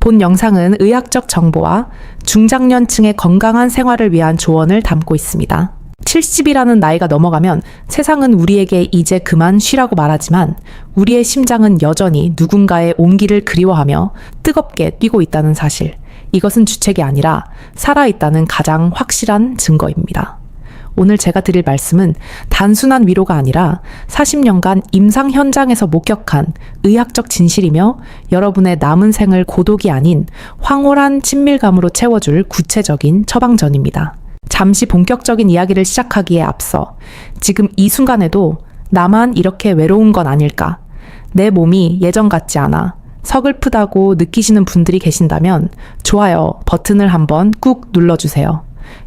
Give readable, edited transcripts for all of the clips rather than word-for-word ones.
본 영상은 의학적 정보와 중장년층의 건강한 생활을 위한 조언을 담고 있습니다. 70이라는 나이가 넘어가면 세상은 우리에게 이제 그만 쉬라고 말하지만 우리의 심장은 여전히 누군가의 온기를 그리워하며 뜨겁게 뛰고 있다는 사실. 이것은 주책이 아니라 살아있다는 가장 확실한 증거입니다. 오늘 제가 드릴 말씀은 단순한 위로가 아니라 40년간 임상 현장에서 목격한 의학적 진실이며 여러분의 남은 생을 고독이 아닌 황홀한 친밀감으로 채워줄 구체적인 처방전입니다. 잠시 본격적인 이야기를 시작하기에 앞서 지금 이 순간에도 나만 이렇게 외로운 건 아닐까? 내 몸이 예전 같지 않아. 서글프다고 느끼시는 분들이 계신다면 좋아요 버튼을 한번 꾹 눌러주세요.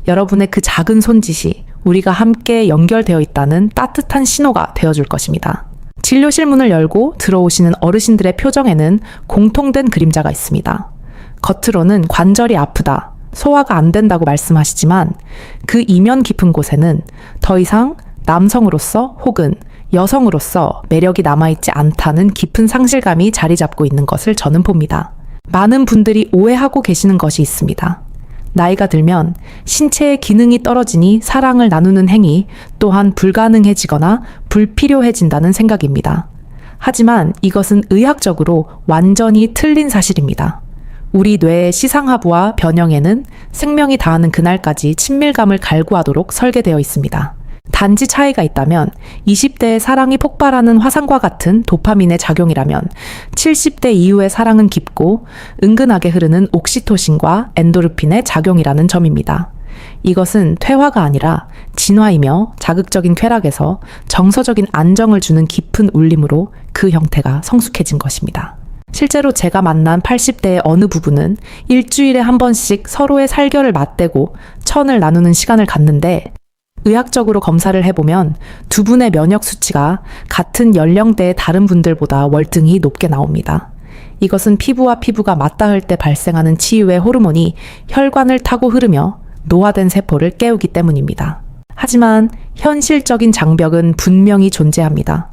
여러분의 그 작은 손짓이 우리가 함께 연결되어 있다는 따뜻한 신호가 되어줄 것입니다. 진료실 문을 열고 들어오시는 어르신들의 표정에는 공통된 그림자가 있습니다. 겉으로는 관절이 아프다, 소화가 안 된다고 말씀하시지만 그 이면 깊은 곳에는 더 이상 남성으로서 혹은 여성으로서 매력이 남아있지 않다는 깊은 상실감이 자리 잡고 있는 것을 저는 봅니다. 많은 분들이 오해하고 계시는 것이 있습니다. 나이가 들면 신체의 기능이 떨어지니 사랑을 나누는 행위 또한 불가능해지거나 불필요해진다는 생각입니다. 하지만 이것은 의학적으로 완전히 틀린 사실입니다. 우리 뇌의 시상하부와 변형에는 생명이 다하는 그날까지 친밀감을 갈구하도록 설계되어 있습니다. 단지 차이가 있다면 20대의 사랑이 폭발하는 화산과 같은 도파민의 작용이라면 70대 이후의 사랑은 깊고 은근하게 흐르는 옥시토신과 엔도르핀의 작용이라는 점입니다. 이것은 퇴화가 아니라 진화이며 자극적인 쾌락에서 정서적인 안정을 주는 깊은 울림으로 그 형태가 성숙해진 것입니다. 실제로 제가 만난 80대의 어느 부부는 일주일에 한 번씩 서로의 살결을 맞대고 천을 나누는 시간을 갖는데 의학적으로 검사를 해보면 두 분의 면역 수치가 같은 연령대의 다른 분들보다 월등히 높게 나옵니다. 이것은 피부와 피부가 맞닿을 때 발생하는 치유의 호르몬이 혈관을 타고 흐르며 노화된 세포를 깨우기 때문입니다. 하지만 현실적인 장벽은 분명히 존재합니다.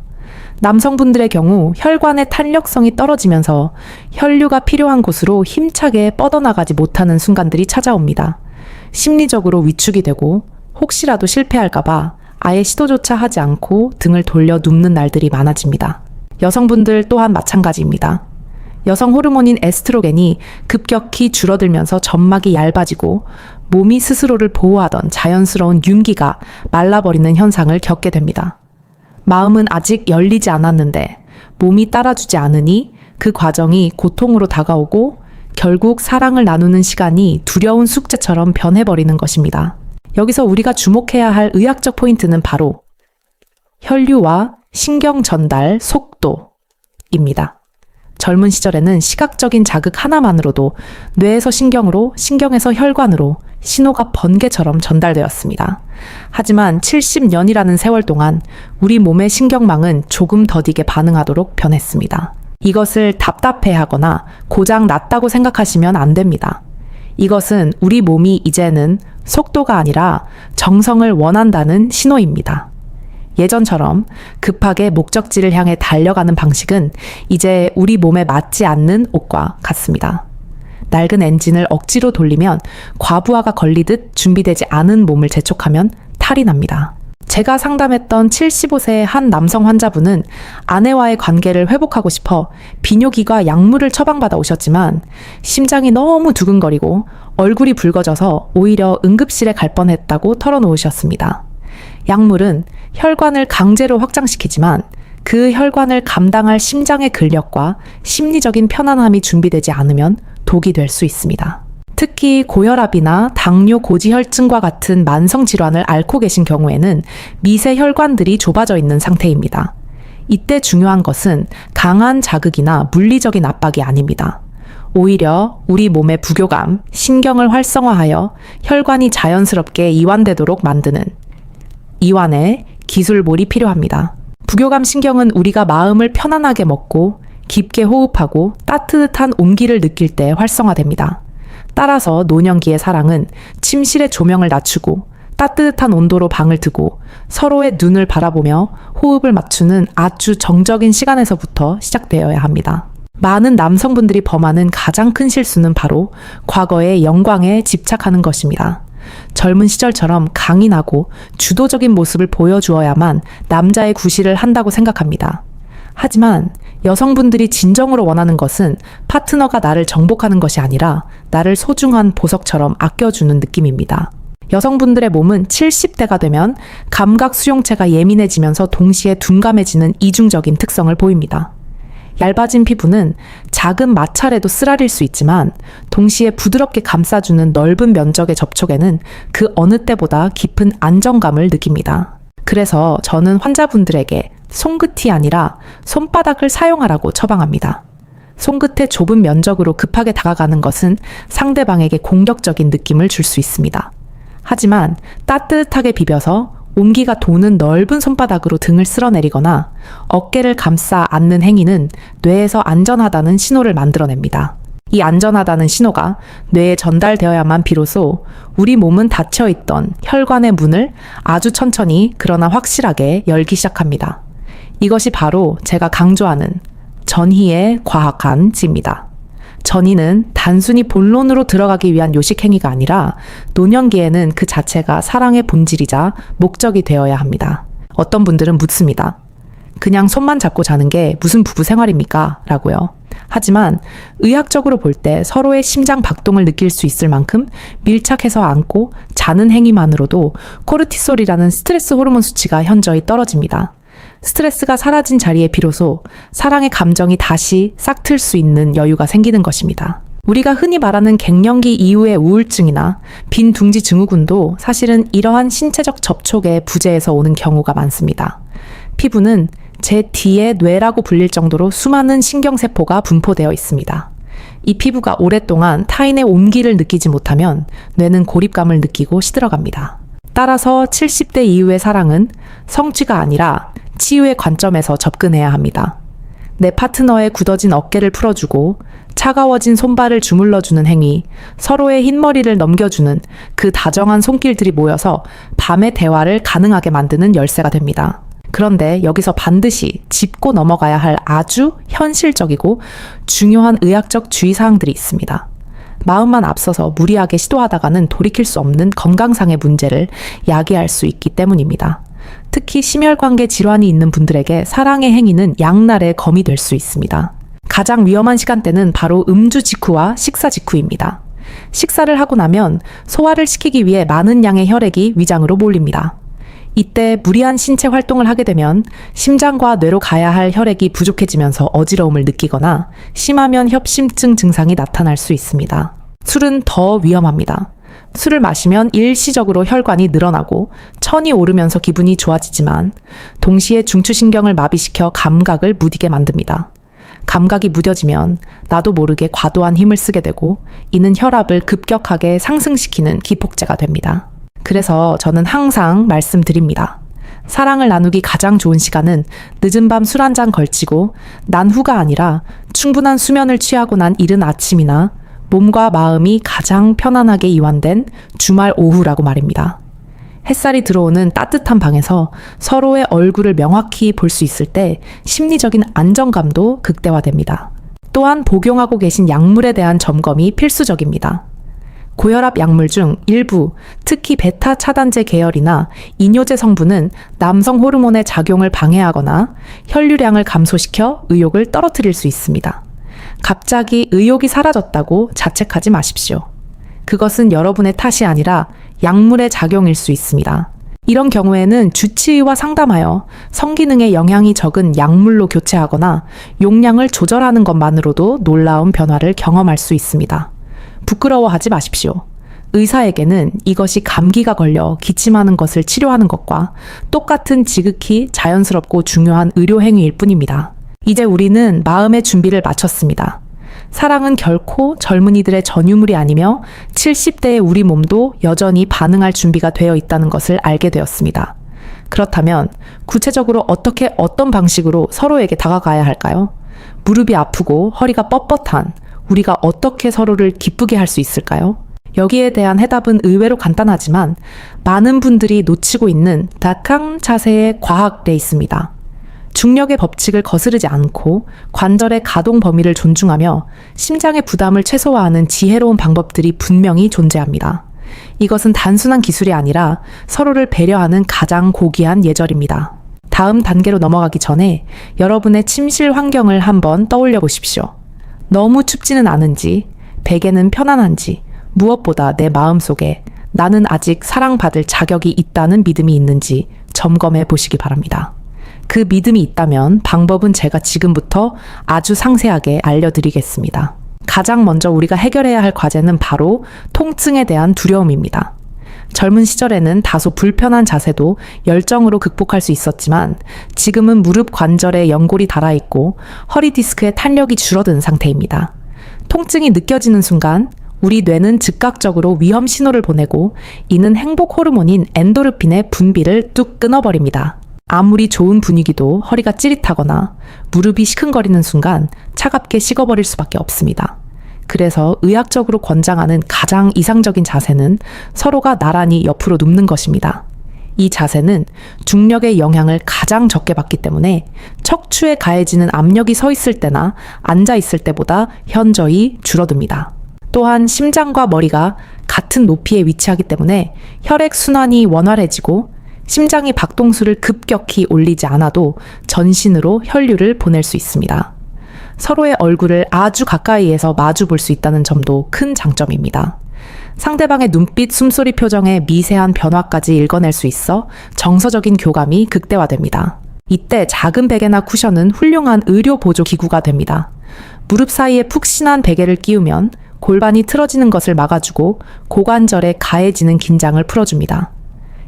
남성분들의 경우 혈관의 탄력성이 떨어지면서 혈류가 필요한 곳으로 힘차게 뻗어나가지 못하는 순간들이 찾아옵니다. 심리적으로 위축이 되고 혹시라도 실패할까봐 아예 시도조차 하지 않고 등을 돌려 눕는 날들이 많아집니다. 여성분들 또한 마찬가지입니다. 여성 호르몬인 에스트로겐이 급격히 줄어들면서 점막이 얇아지고 몸이 스스로를 보호하던 자연스러운 윤기가 말라버리는 현상을 겪게 됩니다. 마음은 아직 열리지 않았는데 몸이 따라주지 않으니 그 과정이 고통으로 다가오고 결국 사랑을 나누는 시간이 두려운 숙제처럼 변해버리는 것입니다. 여기서 우리가 주목해야 할 의학적 포인트는 바로 혈류와 신경 전달 속도입니다. 젊은 시절에는 시각적인 자극 하나만으로도 뇌에서 신경으로, 신경에서 혈관으로 신호가 번개처럼 전달되었습니다. 하지만 70년이라는 세월 동안 우리 몸의 신경망은 조금 더디게 반응하도록 변했습니다. 이것을 답답해하거나 고장 났다고 생각하시면 안 됩니다. 이것은 우리 몸이 이제는 속도가 아니라 정성을 원한다는 신호입니다. 예전처럼 급하게 목적지를 향해 달려가는 방식은 이제 우리 몸에 맞지 않는 옷과 같습니다. 낡은 엔진을 억지로 돌리면 과부하가 걸리듯 준비되지 않은 몸을 재촉하면 탈이 납니다. 제가 상담했던 75세의 한 남성 환자분은 아내와의 관계를 회복하고 싶어 비뇨기과 약물을 처방받아 오셨지만 심장이 너무 두근거리고 얼굴이 붉어져서 오히려 응급실에 갈 뻔했다고 털어놓으셨습니다. 약물은 혈관을 강제로 확장시키지만 그 혈관을 감당할 심장의 근력과 심리적인 편안함이 준비되지 않으면 독이 될 수 있습니다. 특히 고혈압이나 당뇨 고지혈증과 같은 만성 질환을 앓고 계신 경우에는 미세 혈관들이 좁아져 있는 상태입니다. 이때 중요한 것은 강한 자극이나 물리적인 압박이 아닙니다. 오히려 우리 몸의 부교감, 신경을 활성화하여 혈관이 자연스럽게 이완되도록 만드는 이완의 기술몰이 필요합니다. 부교감 신경은 우리가 마음을 편안하게 먹고 깊게 호흡하고 따뜻한 온기를 느낄 때 활성화됩니다. 따라서 노년기의 사랑은 침실의 조명을 낮추고 따뜻한 온도로 방을 트고 서로의 눈을 바라보며 호흡을 맞추는 아주 정적인 시간에서부터 시작되어야 합니다. 많은 남성분들이 범하는 가장 큰 실수는 바로 과거의 영광에 집착하는 것입니다. 젊은 시절처럼 강인하고 주도적인 모습을 보여주어야만 남자의 구실을 한다고 생각합니다. 하지만 여성분들이 진정으로 원하는 것은 파트너가 나를 정복하는 것이 아니라 나를 소중한 보석처럼 아껴주는 느낌입니다. 여성분들의 몸은 70대가 되면 감각 수용체가 예민해지면서 동시에 둔감해지는 이중적인 특성을 보입니다. 얇아진 피부는 작은 마찰에도 쓰라릴 수 있지만 동시에 부드럽게 감싸주는 넓은 면적의 접촉에는 그 어느 때보다 깊은 안정감을 느낍니다. 그래서 저는 환자분들에게 손끝이 아니라 손바닥을 사용하라고 처방합니다. 손끝의 좁은 면적으로 급하게 다가가는 것은 상대방에게 공격적인 느낌을 줄 수 있습니다. 하지만 따뜻하게 비벼서 온기가 도는 넓은 손바닥으로 등을 쓸어내리거나 어깨를 감싸 안는 행위는 뇌에서 안전하다는 신호를 만들어냅니다. 이 안전하다는 신호가 뇌에 전달되어야만 비로소 우리 몸은 닫혀있던 혈관의 문을 아주 천천히 그러나 확실하게 열기 시작합니다. 이것이 바로 제가 강조하는 전희의 과학한 지입니다. 전희는 단순히 본론으로 들어가기 위한 요식행위가 아니라 노년기에는 그 자체가 사랑의 본질이자 목적이 되어야 합니다. 어떤 분들은 묻습니다. 그냥 손만 잡고 자는 게 무슨 부부 생활입니까? 라고요. 하지만 의학적으로 볼 때 서로의 심장 박동을 느낄 수 있을 만큼 밀착해서 안고 자는 행위만으로도 코르티솔이라는 스트레스 호르몬 수치가 현저히 떨어집니다. 스트레스가 사라진 자리에 비로소 사랑의 감정이 다시 싹틀 수 있는 여유가 생기는 것입니다. 우리가 흔히 말하는 갱년기 이후의 우울증이나 빈 둥지 증후군도 사실은 이러한 신체적 접촉의 부재에서 오는 경우가 많습니다. 피부는 제 뒤의 뇌라고 불릴 정도로 수많은 신경세포가 분포되어 있습니다. 이 피부가 오랫동안 타인의 온기를 느끼지 못하면 뇌는 고립감을 느끼고 시들어갑니다. 따라서 70대 이후의 사랑은 성취가 아니라 치유의 관점에서 접근해야 합니다. 내 파트너의 굳어진 어깨를 풀어주고 차가워진 손발을 주물러주는 행위, 서로의 흰머리를 넘겨주는 그 다정한 손길들이 모여서 밤의 대화를 가능하게 만드는 열쇠가 됩니다. 그런데 여기서 반드시 짚고 넘어가야 할 아주 현실적이고 중요한 의학적 주의사항들이 있습니다. 마음만 앞서서 무리하게 시도하다가는 돌이킬 수 없는 건강상의 문제를 야기할 수 있기 때문입니다. 특히 심혈관계 질환이 있는 분들에게 사랑의 행위는 양날의 검이 될 수 있습니다. 가장 위험한 시간대는 바로 음주 직후와 식사 직후입니다. 식사를 하고 나면 소화를 시키기 위해 많은 양의 혈액이 위장으로 몰립니다. 이때 무리한 신체 활동을 하게 되면 심장과 뇌로 가야 할 혈액이 부족해지면서 어지러움을 느끼거나 심하면 협심증 증상이 나타날 수 있습니다. 술은 더 위험합니다. 술을 마시면 일시적으로 혈관이 늘어나고 천이 오르면서 기분이 좋아지지만 동시에 중추신경을 마비시켜 감각을 무디게 만듭니다. 감각이 무뎌지면 나도 모르게 과도한 힘을 쓰게 되고 이는 혈압을 급격하게 상승시키는 기폭제가 됩니다. 그래서 저는 항상 말씀드립니다. 사랑을 나누기 가장 좋은 시간은 늦은 밤 술 한 잔 걸치고 난 후가 아니라 충분한 수면을 취하고 난 이른 아침이나 몸과 마음이 가장 편안하게 이완된 주말 오후라고 말입니다. 햇살이 들어오는 따뜻한 방에서 서로의 얼굴을 명확히 볼 수 있을 때 심리적인 안정감도 극대화됩니다. 또한 복용하고 계신 약물에 대한 점검이 필수적입니다. 고혈압 약물 중 일부, 특히 베타 차단제 계열이나 이뇨제 성분은 남성 호르몬의 작용을 방해하거나 혈류량을 감소시켜 의욕을 떨어뜨릴 수 있습니다. 갑자기 의욕이 사라졌다고 자책하지 마십시오. 그것은 여러분의 탓이 아니라 약물의 작용일 수 있습니다. 이런 경우에는 주치의와 상담하여 성기능에 영향이 적은 약물로 교체하거나 용량을 조절하는 것만으로도 놀라운 변화를 경험할 수 있습니다. 부끄러워하지 마십시오. 의사에게는 이것이 감기가 걸려 기침하는 것을 치료하는 것과 똑같은 지극히 자연스럽고 중요한 의료 행위일 뿐입니다. 이제 우리는 마음의 준비를 마쳤습니다. 사랑은 결코 젊은이들의 전유물이 아니며 70대의 우리 몸도 여전히 반응할 준비가 되어 있다는 것을 알게 되었습니다. 그렇다면 구체적으로 어떤 방식으로 서로에게 다가가야 할까요? 무릎이 아프고 허리가 뻣뻣한 우리가 어떻게 서로를 기쁘게 할 수 있을까요? 여기에 대한 해답은 의외로 간단하지만 많은 분들이 놓치고 있는 닷컴 자세의 과학에 있습니다. 중력의 법칙을 거스르지 않고 관절의 가동 범위를 존중하며 심장의 부담을 최소화하는 지혜로운 방법들이 분명히 존재합니다. 이것은 단순한 기술이 아니라 서로를 배려하는 가장 고귀한 예절입니다. 다음 단계로 넘어가기 전에 여러분의 침실 환경을 한번 떠올려 보십시오. 너무 춥지는 않은지, 베개는 편안한지, 무엇보다 내 마음속에 나는 아직 사랑받을 자격이 있다는 믿음이 있는지 점검해 보시기 바랍니다. 그 믿음이 있다면 방법은 제가 지금부터 아주 상세하게 알려드리겠습니다. 가장 먼저 우리가 해결해야 할 과제는 바로 통증에 대한 두려움입니다. 젊은 시절에는 다소 불편한 자세도 열정으로 극복할 수 있었지만 지금은 무릎 관절에 연골이 닳아있고 허리 디스크의 탄력이 줄어든 상태입니다. 통증이 느껴지는 순간 우리 뇌는 즉각적으로 위험 신호를 보내고 이는 행복 호르몬인 엔도르핀의 분비를 뚝 끊어버립니다. 아무리 좋은 분위기도 허리가 찌릿하거나 무릎이 시큰거리는 순간 차갑게 식어버릴 수밖에 없습니다. 그래서 의학적으로 권장하는 가장 이상적인 자세는 서로가 나란히 옆으로 눕는 것입니다. 이 자세는 중력의 영향을 가장 적게 받기 때문에 척추에 가해지는 압력이 서 있을 때나 앉아 있을 때보다 현저히 줄어듭니다. 또한 심장과 머리가 같은 높이에 위치하기 때문에 혈액 순환이 원활해지고 심장이 박동수를 급격히 올리지 않아도 전신으로 혈류를 보낼 수 있습니다. 서로의 얼굴을 아주 가까이에서 마주 볼 수 있다는 점도 큰 장점입니다. 상대방의 눈빛, 숨소리 표정에 미세한 변화까지 읽어낼 수 있어 정서적인 교감이 극대화됩니다. 이때 작은 베개나 쿠션은 훌륭한 의료 보조 기구가 됩니다. 무릎 사이에 푹신한 베개를 끼우면 골반이 틀어지는 것을 막아주고 고관절에 가해지는 긴장을 풀어줍니다.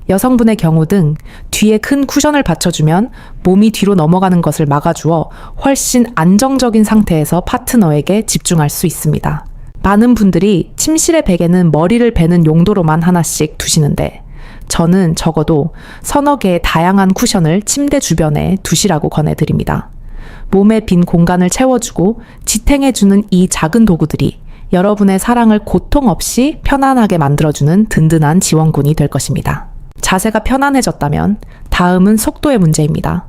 여성분의 경우 등 뒤에 큰 쿠션을 받쳐주면 몸이 뒤로 넘어가는 것을 막아주어 훨씬 안정적인 상태에서 파트너에게 집중할 수 있습니다. 많은 분들이 침실의 베개는 머리를 베는 용도로만 하나씩 두시는데 저는 적어도 서너 개의 다양한 쿠션을 침대 주변에 두시라고 권해드립니다. 몸의 빈 공간을 채워주고 지탱해주는 이 작은 도구들이 여러분의 사랑을 고통 없이 편안하게 만들어주는 든든한 지원군이 될 것입니다. 자세가 편안해졌다면 다음은 속도의 문제입니다.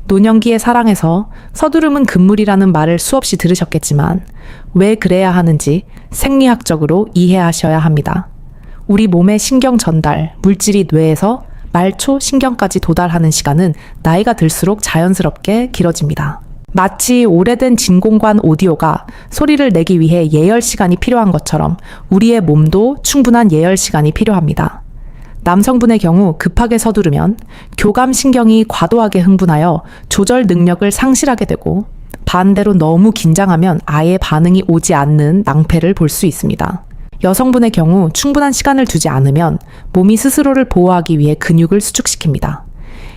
노년기의 사랑에서 서두름은 금물이라는 말을 수없이 들으셨겠지만 왜 그래야 하는지 생리학적으로 이해하셔야 합니다. 우리 몸의 신경 전달, 물질이 뇌에서 말초 신경까지 도달하는 시간은 나이가 들수록 자연스럽게 길어집니다. 마치 오래된 진공관 오디오가 소리를 내기 위해 예열 시간이 필요한 것처럼 우리의 몸도 충분한 예열 시간이 필요합니다. 남성분의 경우 급하게 서두르면 교감신경이 과도하게 흥분하여 조절 능력을 상실하게 되고 반대로 너무 긴장하면 아예 반응이 오지 않는 낭패를 볼 수 있습니다. 여성분의 경우 충분한 시간을 두지 않으면 몸이 스스로를 보호하기 위해 근육을 수축시킵니다.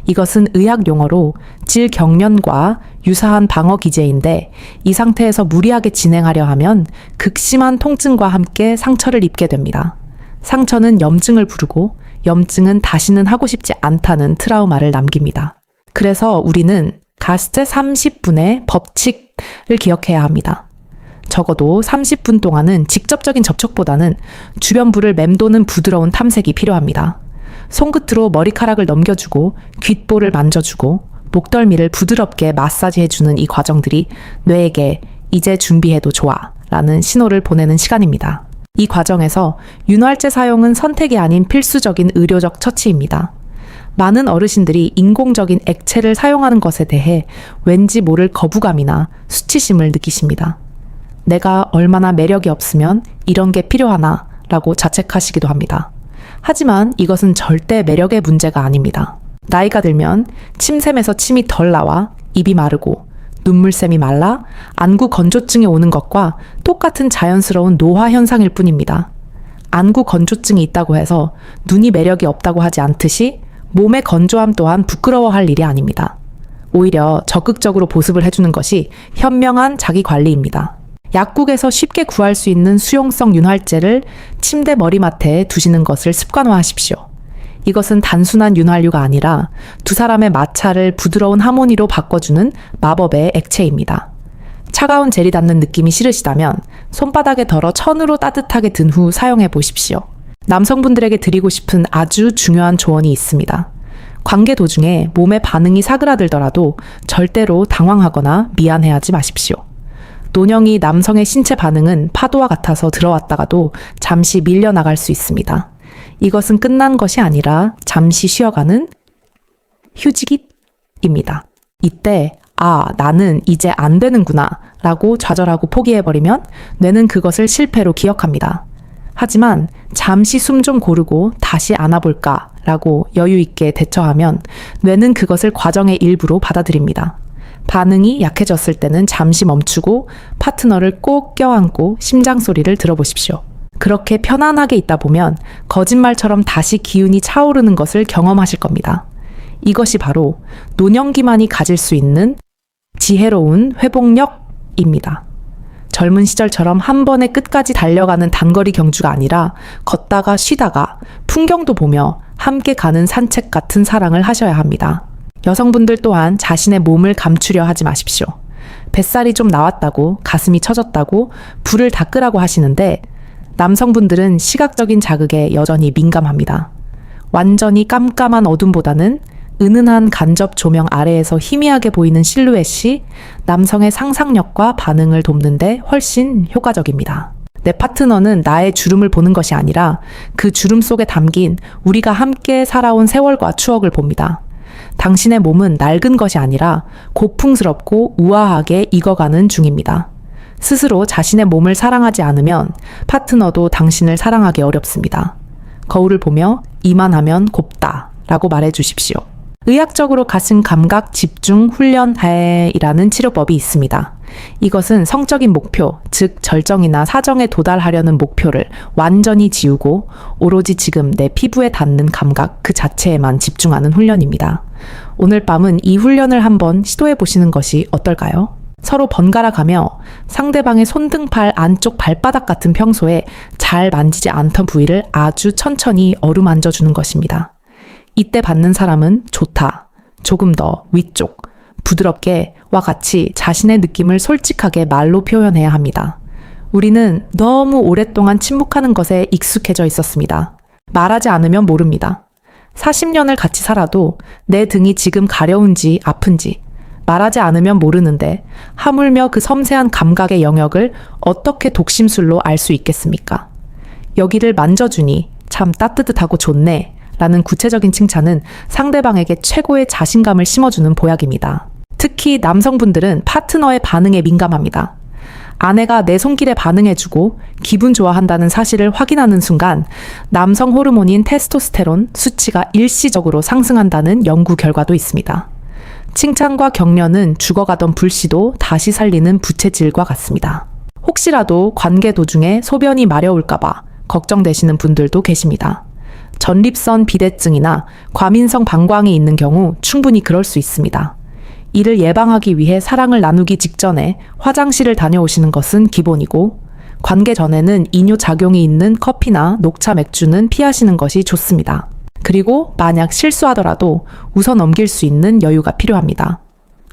이것은 의학 용어로 질경련과 유사한 방어 기제인데 이 상태에서 무리하게 진행하려 하면 극심한 통증과 함께 상처를 입게 됩니다. 상처는 염증을 부르고 염증은 다시는 하고 싶지 않다는 트라우마를 남깁니다. 그래서 우리는 가스트 30분의 법칙을 기억해야 합니다. 적어도 30분 동안은 직접적인 접촉보다는 주변부를 맴도는 부드러운 탐색이 필요합니다. 손끝으로 머리카락을 넘겨주고 귓볼을 만져주고 목덜미를 부드럽게 마사지해주는 이 과정들이 뇌에게 이제 준비해도 좋아 라는 신호를 보내는 시간입니다. 이 과정에서 윤활제 사용은 선택이 아닌 필수적인 의료적 처치입니다. 많은 어르신들이 인공적인 액체를 사용하는 것에 대해 왠지 모를 거부감이나 수치심을 느끼십니다. 내가 얼마나 매력이 없으면 이런 게 필요하나 라고 자책하시기도 합니다. 하지만 이것은 절대 매력의 문제가 아닙니다. 나이가 들면 침샘에서 침이 덜 나와 입이 마르고 눈물샘이 말라 안구 건조증이 오는 것과 똑같은 자연스러운 노화 현상일 뿐입니다. 안구 건조증이 있다고 해서 눈이 매력이 없다고 하지 않듯이 몸의 건조함 또한 부끄러워할 일이 아닙니다. 오히려 적극적으로 보습을 해주는 것이 현명한 자기관리입니다. 약국에서 쉽게 구할 수 있는 수용성 윤활제를 침대 머리맡에 두시는 것을 습관화하십시오. 이것은 단순한 윤활유가 아니라 두 사람의 마찰을 부드러운 하모니로 바꿔주는 마법의 액체입니다. 차가운 젤이 닿는 느낌이 싫으시다면 손바닥에 덜어 천으로 따뜻하게 든 후 사용해 보십시오. 남성분들에게 드리고 싶은 아주 중요한 조언이 있습니다. 관계 도중에 몸의 반응이 사그라들더라도 절대로 당황하거나 미안해하지 마십시오. 노령이 남성의 신체 반응은 파도와 같아서 들어왔다가도 잠시 밀려나갈 수 있습니다. 이것은 끝난 것이 아니라 잠시 쉬어가는 휴지기입니다. 이때 나는 이제 안 되는구나 라고 좌절하고 포기해버리면 뇌는 그것을 실패로 기억합니다. 하지만 잠시 숨 좀 고르고 다시 안아볼까 라고 여유 있게 대처하면 뇌는 그것을 과정의 일부로 받아들입니다. 반응이 약해졌을 때는 잠시 멈추고 파트너를 꼭 껴안고 심장 소리를 들어보십시오. 그렇게 편안하게 있다 보면 거짓말처럼 다시 기운이 차오르는 것을 경험하실 겁니다. 이것이 바로 노년기만이 가질 수 있는 지혜로운 회복력입니다. 젊은 시절처럼 한 번에 끝까지 달려가는 단거리 경주가 아니라 걷다가 쉬다가 풍경도 보며 함께 가는 산책 같은 사랑을 하셔야 합니다. 여성분들 또한 자신의 몸을 감추려 하지 마십시오. 뱃살이 좀 나왔다고 가슴이 처졌다고 불을 다 끄라고 하시는데 남성분들은 시각적인 자극에 여전히 민감합니다. 완전히 깜깜한 어둠보다는 은은한 간접 조명 아래에서 희미하게 보이는 실루엣이 남성의 상상력과 반응을 돕는데 훨씬 효과적입니다. 내 파트너는 나의 주름을 보는 것이 아니라 그 주름 속에 담긴 우리가 함께 살아온 세월과 추억을 봅니다. 당신의 몸은 낡은 것이 아니라 고풍스럽고 우아하게 익어가는 중입니다. 스스로 자신의 몸을 사랑하지 않으면 파트너도 당신을 사랑하기 어렵습니다. 거울을 보며 이만하면 곱다 라고 말해 주십시오. 의학적으로 가슴 감각 집중 훈련이라는 치료법이 있습니다. 이것은 성적인 목표, 즉 절정이나 사정에 도달하려는 목표를 완전히 지우고 오로지 지금 내 피부에 닿는 감각 그 자체에만 집중하는 훈련입니다. 오늘 밤은 이 훈련을 한번 시도해 보시는 것이 어떨까요? 서로 번갈아 가며 상대방의 손등팔 안쪽 발바닥 같은 평소에 잘 만지지 않던 부위를 아주 천천히 어루만져 주는 것입니다. 이때 받는 사람은 좋다, 조금 더 위쪽, 부드럽게 와 같이 자신의 느낌을 솔직하게 말로 표현해야 합니다. 우리는 너무 오랫동안 침묵하는 것에 익숙해져 있었습니다. 말하지 않으면 모릅니다. 40년을 같이 살아도 내 등이 지금 가려운지 아픈지 말하지 않으면 모르는데 하물며 그 섬세한 감각의 영역을 어떻게 독심술로 알 수 있겠습니까? 여기를 만져주니 참 따뜻하고 좋네 라는 구체적인 칭찬은 상대방에게 최고의 자신감을 심어주는 보약입니다. 특히 남성분들은 파트너의 반응에 민감합니다. 아내가 내 손길에 반응해주고 기분 좋아한다는 사실을 확인하는 순간 남성 호르몬인 테스토스테론 수치가 일시적으로 상승한다는 연구 결과도 있습니다. 칭찬과 격려는 죽어가던 불씨도 다시 살리는 부채질과 같습니다. 혹시라도 관계 도중에 소변이 마려울까봐 걱정되시는 분들도 계십니다. 전립선 비대증이나 과민성 방광이 있는 경우 충분히 그럴 수 있습니다. 이를 예방하기 위해 사랑을 나누기 직전에 화장실을 다녀오시는 것은 기본이고 관계 전에는 이뇨작용이 있는 커피나 녹차 맥주는 피하시는 것이 좋습니다. 그리고 만약 실수하더라도 웃어 넘길 수 있는 여유가 필요합니다.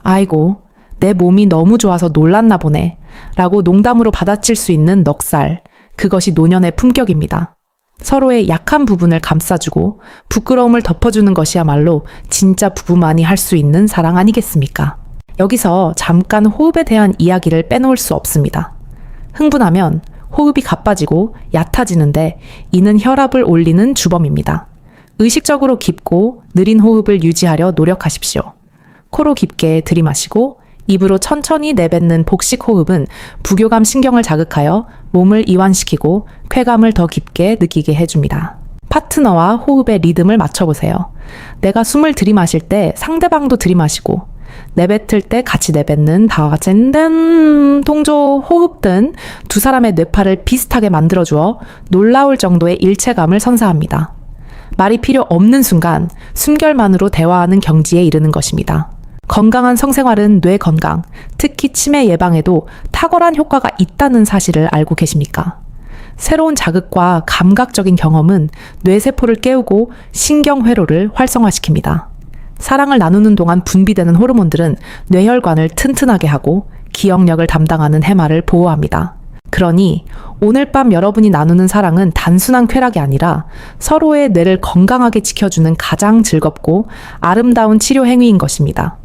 아이고, 내 몸이 너무 좋아서 놀랐나 보네 라고 농담으로 받아칠 수 있는 넉살, 그것이 노년의 품격입니다. 서로의 약한 부분을 감싸주고 부끄러움을 덮어주는 것이야말로 진짜 부부만이 할 수 있는 사랑 아니겠습니까? 여기서 잠깐 호흡에 대한 이야기를 빼놓을 수 없습니다. 흥분하면 호흡이 가빠지고 얕아지는데 이는 혈압을 올리는 주범입니다. 의식적으로 깊고 느린 호흡을 유지하려 노력하십시오. 코로 깊게 들이마시고 입으로 천천히 내뱉는 복식 호흡은 부교감 신경을 자극하여 몸을 이완시키고 쾌감을 더 깊게 느끼게 해줍니다. 파트너와 호흡의 리듬을 맞춰보세요. 내가 숨을 들이마실 때 상대방도 들이마시고 내뱉을 때 같이 내뱉는 다젠덴 동조 호흡 등 두 사람의 뇌파를 비슷하게 만들어주어 놀라울 정도의 일체감을 선사합니다. 말이 필요 없는 순간 숨결만으로 대화하는 경지에 이르는 것입니다. 건강한 성생활은 뇌 건강, 특히 치매 예방에도 탁월한 효과가 있다는 사실을 알고 계십니까? 새로운 자극과 감각적인 경험은 뇌세포를 깨우고 신경회로를 활성화시킵니다. 사랑을 나누는 동안 분비되는 호르몬들은 뇌혈관을 튼튼하게 하고 기억력을 담당하는 해마를 보호합니다. 그러니 오늘 밤 여러분이 나누는 사랑은 단순한 쾌락이 아니라 서로의 뇌를 건강하게 지켜주는 가장 즐겁고 아름다운 치료 행위인 것입니다.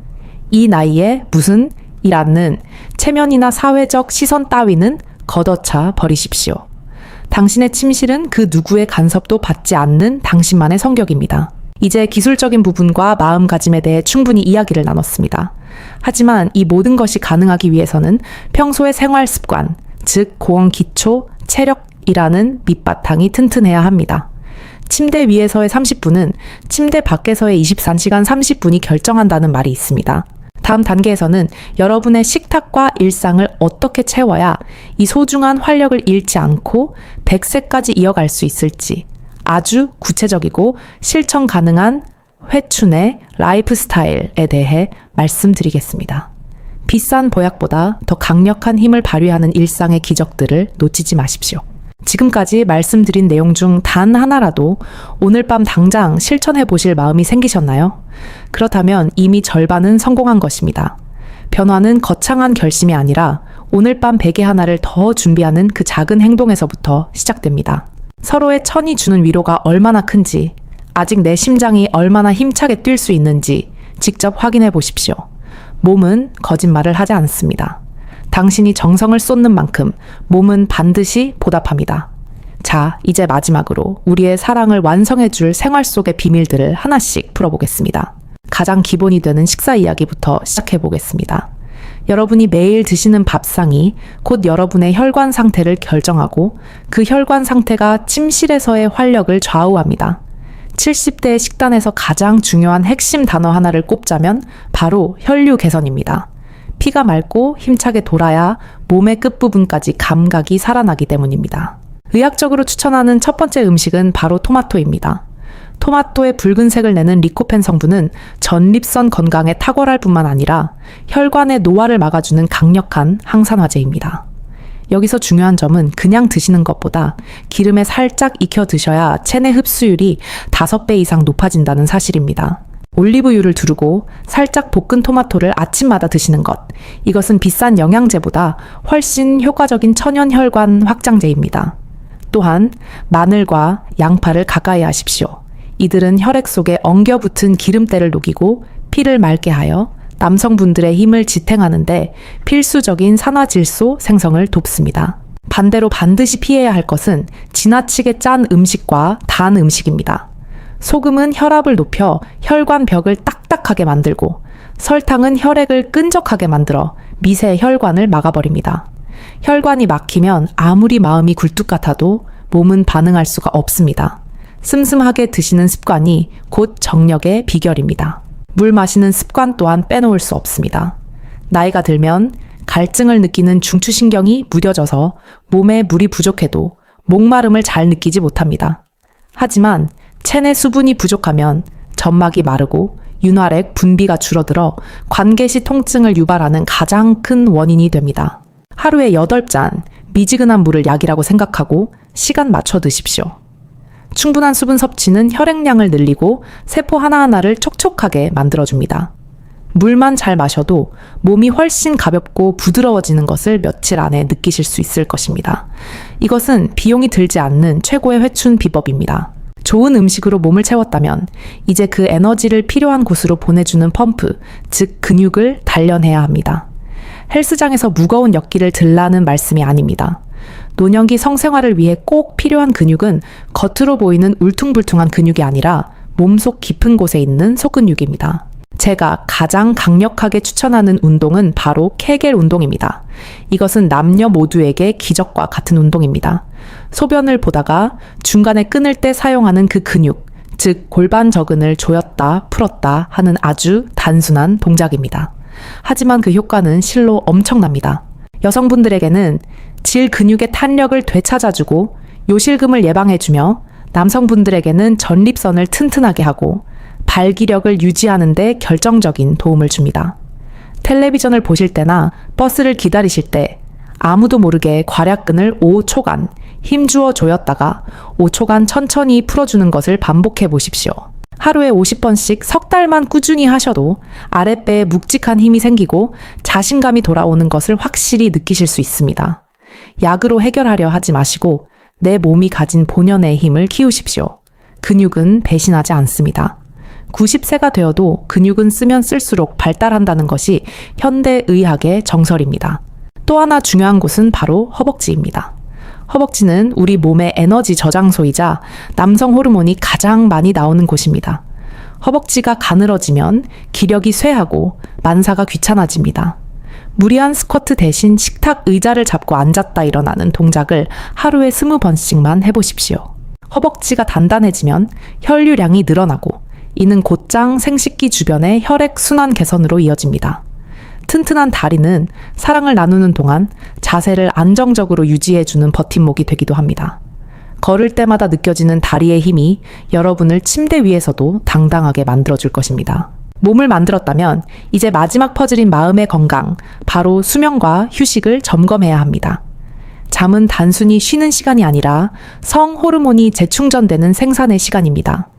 이 나이에 무슨 이라는 체면이나 사회적 시선 따위는 걷어차 버리십시오. 당신의 침실은 그 누구의 간섭도 받지 않는 당신만의 성격입니다. 이제 기술적인 부분과 마음가짐에 대해 충분히 이야기를 나눴습니다. 하지만 이 모든 것이 가능하기 위해서는 평소의 생활 습관, 즉 고원 기초, 체력이라는 밑바탕이 튼튼해야 합니다. 침대 위에서의 30분은 침대 밖에서의 24시간 30분이 결정한다는 말이 있습니다. 다음 단계에서는 여러분의 식탁과 일상을 어떻게 채워야 이 소중한 활력을 잃지 않고 100세까지 이어갈 수 있을지 아주 구체적이고 실천 가능한 회춘의 라이프 스타일에 대해 말씀드리겠습니다. 비싼 보약보다 더 강력한 힘을 발휘하는 일상의 기적들을 놓치지 마십시오. 지금까지 말씀드린 내용 중 단 하나라도 오늘 밤 당장 실천해 보실 마음이 생기셨나요? 그렇다면 이미 절반은 성공한 것입니다. 변화는 거창한 결심이 아니라 오늘 밤 베개 하나를 더 준비하는 그 작은 행동에서부터 시작됩니다. 서로의 천이 주는 위로가 얼마나 큰지, 아직 내 심장이 얼마나 힘차게 뛸 수 있는지 직접 확인해 보십시오. 몸은 거짓말을 하지 않습니다. 당신이 정성을 쏟는 만큼 몸은 반드시 보답합니다. 자, 이제 마지막으로 우리의 사랑을 완성해줄 생활 속의 비밀들을 하나씩 풀어보겠습니다. 가장 기본이 되는 식사 이야기부터 시작해보겠습니다. 여러분이 매일 드시는 밥상이 곧 여러분의 혈관 상태를 결정하고 그 혈관 상태가 침실에서의 활력을 좌우합니다. 70대의 식단에서 가장 중요한 핵심 단어 하나를 꼽자면 바로 혈류 개선입니다. 피가 맑고 힘차게 돌아야 몸의 끝부분까지 감각이 살아나기 때문입니다. 의학적으로 추천하는 첫 번째 음식은 바로 토마토입니다. 토마토의 붉은색을 내는 리코펜 성분은 전립선 건강에 탁월할 뿐만 아니라 혈관의 노화를 막아주는 강력한 항산화제입니다. 여기서 중요한 점은 그냥 드시는 것보다 기름에 살짝 익혀 드셔야 체내 흡수율이 5배 이상 높아진다는 사실입니다. 올리브유를 두르고 살짝 볶은 토마토를 아침마다 드시는 것. 이것은 비싼 영양제보다 훨씬 효과적인 천연 혈관 확장제입니다. 또한 마늘과 양파를 가까이 하십시오. 이들은 혈액 속에 엉겨붙은 기름때를 녹이고 피를 맑게 하여 남성분들의 힘을 지탱하는데 필수적인 산화질소 생성을 돕습니다. 반대로 반드시 피해야 할 것은 지나치게 짠 음식과 단 음식입니다. 소금은 혈압을 높여 혈관 벽을 딱딱하게 만들고 설탕은 혈액을 끈적하게 만들어 미세 혈관을 막아버립니다. 혈관이 막히면 아무리 마음이 굴뚝 같아도 몸은 반응할 수가 없습니다. 슴슴하게 드시는 습관이 곧 정력의 비결입니다. 물 마시는 습관 또한 빼놓을 수 없습니다. 나이가 들면 갈증을 느끼는 중추신경이 무뎌져서 몸에 물이 부족해도 목마름을 잘 느끼지 못합니다. 하지만 체내 수분이 부족하면 점막이 마르고 윤활액 분비가 줄어들어 관계시 통증을 유발하는 가장 큰 원인이 됩니다. 하루에 8잔 미지근한 물을 약이라고 생각하고 시간 맞춰 드십시오. 충분한 수분 섭취는 혈액량을 늘리고 세포 하나하나를 촉촉하게 만들어줍니다. 물만 잘 마셔도 몸이 훨씬 가볍고 부드러워지는 것을 며칠 안에 느끼실 수 있을 것입니다. 이것은 비용이 들지 않는 최고의 회춘 비법입니다. 좋은 음식으로 몸을 채웠다면 이제 그 에너지를 필요한 곳으로 보내주는 펌프, 즉 근육을 단련해야 합니다. 헬스장에서 무거운 역기를 들라는 말씀이 아닙니다. 노년기 성생활을 위해 꼭 필요한 근육은 겉으로 보이는 울퉁불퉁한 근육이 아니라 몸속 깊은 곳에 있는 속근육입니다. 제가 가장 강력하게 추천하는 운동은 바로 케겔 운동입니다. 이것은 남녀 모두에게 기적과 같은 운동입니다. 소변을 보다가 중간에 끊을 때 사용하는 그 근육, 즉 골반 저근을 조였다 풀었다 하는 아주 단순한 동작입니다. 하지만 그 효과는 실로 엄청납니다. 여성분들에게는 질 근육의 탄력을 되찾아주고 요실금을 예방해주며 남성분들에게는 전립선을 튼튼하게 하고 발기력을 유지하는 데 결정적인 도움을 줍니다. 텔레비전을 보실 때나 버스를 기다리실 때 아무도 모르게 괄약근을 5초간 힘주어 조였다가 5초간 천천히 풀어주는 것을 반복해 보십시오. 하루에 50번씩 석 달만 꾸준히 하셔도 아랫배에 묵직한 힘이 생기고 자신감이 돌아오는 것을 확실히 느끼실 수 있습니다. 약으로 해결하려 하지 마시고 내 몸이 가진 본연의 힘을 키우십시오. 근육은 배신하지 않습니다. 90세가 되어도 근육은 쓰면 쓸수록 발달한다는 것이 현대의학의 정설입니다. 또 하나 중요한 곳은 바로 허벅지입니다. 허벅지는 우리 몸의 에너지 저장소이자 남성 호르몬이 가장 많이 나오는 곳입니다. 허벅지가 가늘어지면 기력이 쇠하고 만사가 귀찮아집니다. 무리한 스쿼트 대신 식탁 의자를 잡고 앉았다 일어나는 동작을 하루에 20번씩만 해보십시오. 허벅지가 단단해지면 혈류량이 늘어나고 이는 곧장 생식기 주변의 혈액 순환 개선으로 이어집니다. 튼튼한 다리는 사랑을 나누는 동안 자세를 안정적으로 유지해주는 버팀목이 되기도 합니다. 걸을 때마다 느껴지는 다리의 힘이 여러분을 침대 위에서도 당당하게 만들어줄 것입니다. 몸을 만들었다면 이제 마지막 퍼즐인 마음의 건강, 바로 수면과 휴식을 점검해야 합니다. 잠은 단순히 쉬는 시간이 아니라 성 호르몬이 재충전되는 생산의 시간입니다.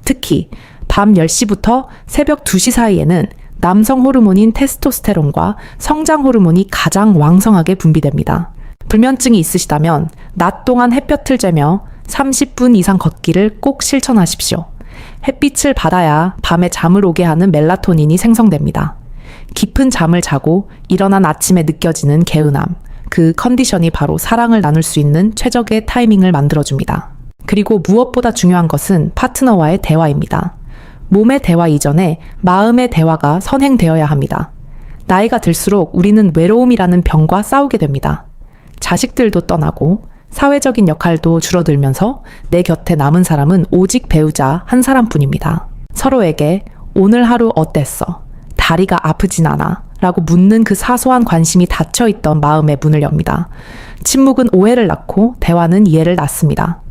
특히 밤 10시부터 새벽 2시 사이에는 남성 호르몬인 테스토스테론과 성장 호르몬이 가장 왕성하게 분비됩니다. 불면증이 있으시다면 낮 동안 햇볕을 쬐며 30분 이상 걷기를 꼭 실천하십시오. 햇빛을 받아야 밤에 잠을 오게 하는 멜라토닌이 생성됩니다. 깊은 잠을 자고 일어난 아침에 느껴지는 개운함, 그 컨디션이 바로 사랑을 나눌 수 있는 최적의 타이밍을 만들어줍니다. 그리고 무엇보다 중요한 것은 파트너와의 대화입니다. 몸의 대화 이전에 마음의 대화가 선행되어야 합니다. 나이가 들수록 우리는 외로움이라는 병과 싸우게 됩니다. 자식들도 떠나고 사회적인 역할도 줄어들면서 내 곁에 남은 사람은 오직 배우자 한 사람뿐입니다. 서로에게 오늘 하루 어땠어? 다리가 아프진 않아? 라고 묻는 그 사소한 관심이 닫혀있던 마음의 문을 엽니다. 침묵은 오해를 낳고 대화는 이해를 낳습니다.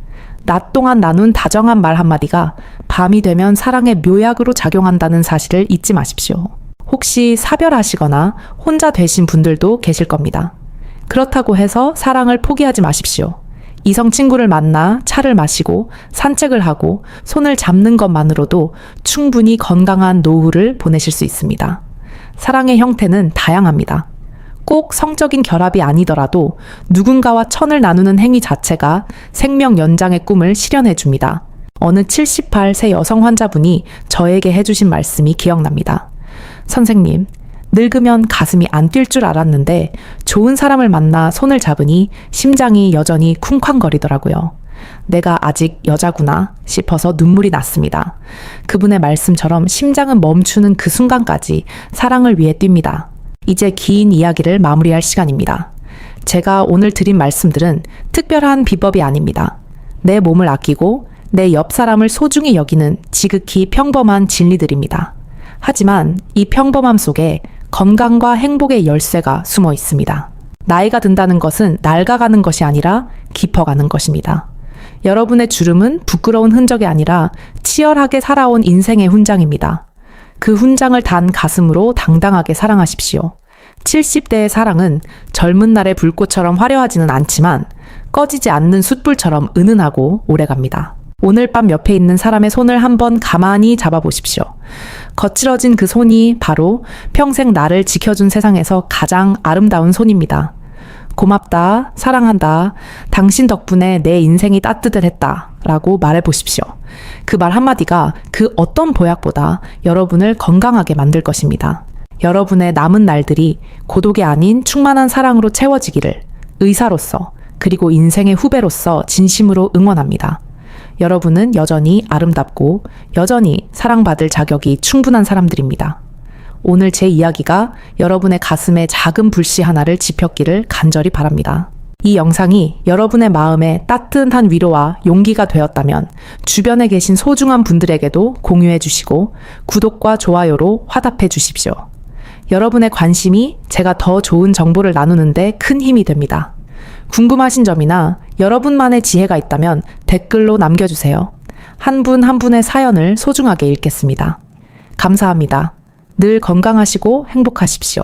낮 동안 나눈 다정한 말 한마디가 밤이 되면 사랑의 묘약으로 작용한다는 사실을 잊지 마십시오. 혹시 사별하시거나 혼자 되신 분들도 계실 겁니다. 그렇다고 해서 사랑을 포기하지 마십시오. 이성 친구를 만나 차를 마시고 산책을 하고 손을 잡는 것만으로도 충분히 건강한 노후를 보내실 수 있습니다. 사랑의 형태는 다양합니다. 꼭 성적인 결합이 아니더라도 누군가와 천을 나누는 행위 자체가 생명 연장의 꿈을 실현해 줍니다. 어느 78세 여성 환자분이 저에게 해주신 말씀이 기억납니다. 선생님, 늙으면 가슴이 안 뛸 줄 알았는데 좋은 사람을 만나 손을 잡으니 심장이 여전히 쿵쾅거리더라고요. 내가 아직 여자구나 싶어서 눈물이 났습니다. 그분의 말씀처럼 심장은 멈추는 그 순간까지 사랑을 위해 뜁니다. 이제 긴 이야기를 마무리할 시간입니다. 제가 오늘 드린 말씀들은 특별한 비법이 아닙니다. 내 몸을 아끼고 내 옆 사람을 소중히 여기는 지극히 평범한 진리들입니다. 하지만 이 평범함 속에 건강과 행복의 열쇠가 숨어 있습니다. 나이가 든다는 것은 낡아가는 것이 아니라 깊어가는 것입니다. 여러분의 주름은 부끄러운 흔적이 아니라 치열하게 살아온 인생의 훈장입니다. 그 훈장을 단 가슴으로 당당하게 사랑하십시오. 70대의 사랑은 젊은 날의 불꽃처럼 화려하지는 않지만 꺼지지 않는 숯불처럼 은은하고 오래갑니다. 오늘 밤 옆에 있는 사람의 손을 한번 가만히 잡아보십시오. 거칠어진 그 손이 바로 평생 나를 지켜준 세상에서 가장 아름다운 손입니다. 고맙다, 사랑한다, 당신 덕분에 내 인생이 따뜻했다 라고 말해보십시오. 그 말 한마디가 그 어떤 보약보다 여러분을 건강하게 만들 것입니다. 여러분의 남은 날들이 고독이 아닌 충만한 사랑으로 채워지기를 의사로서 그리고 인생의 후배로서 진심으로 응원합니다. 여러분은 여전히 아름답고 여전히 사랑받을 자격이 충분한 사람들입니다. 오늘 제 이야기가 여러분의 가슴에 작은 불씨 하나를 지폈기를 간절히 바랍니다. 이 영상이 여러분의 마음에 따뜻한 위로와 용기가 되었다면 주변에 계신 소중한 분들에게도 공유해 주시고 구독과 좋아요로 화답해 주십시오. 여러분의 관심이 제가 더 좋은 정보를 나누는데 큰 힘이 됩니다. 궁금하신 점이나 여러분만의 지혜가 있다면 댓글로 남겨주세요. 한 분 한 분의 사연을 소중하게 읽겠습니다. 감사합니다. 늘 건강하시고 행복하십시오.